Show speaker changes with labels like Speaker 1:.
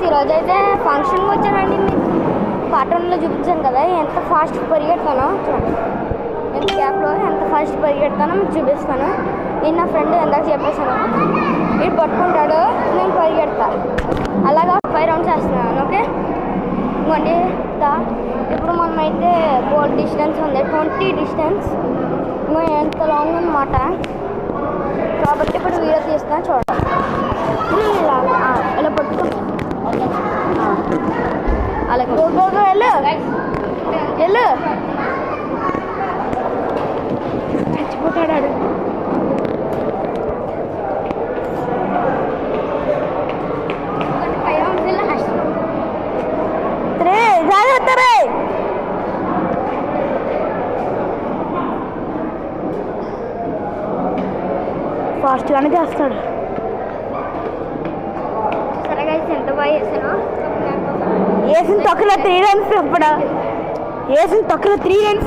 Speaker 1: ఈరోజు అయితే ఫంక్షన్కి వచ్చానండి. మీకు పార్ట్ 1లో చూపించాను కదా ఎంత ఫాస్ట్ పరిగెడతానో. ఎంత గ్యాప్లో ఎంత ఫాస్ట్ పరిగెడతానో మీకు చూపిస్తాను. నేను నా ఫ్రెండ్ ఎందాక చెప్పేసాను, వీడు పట్టుకుంటాడు, నేను పరిగెడతా. అలాగా 5 రౌండ్స్ వేస్తున్నాను. ఓకే ఇవ్వండి. ఇప్పుడు మనమైతే గోల్ డిస్టెన్స్ ఉంది 20 డిస్టెన్స్. ఎంత లాంగ్ అనమాట. కాబట్టి ఇప్పుడు వీడియో తీస్తాను చూడండి. ఇలా పట్టుకో, అలాగే వెళ్ళు వెళ్ళు. చచ్చిపోతాడు. ఫాస్ట్గానే చేస్తాడు. సరేగా ఎంత బాగా వేసాను. వేసిన తొక్కలో 3 రన్స్. ఇప్పుడు వేసిన తొక్కలో 3 రన్స్.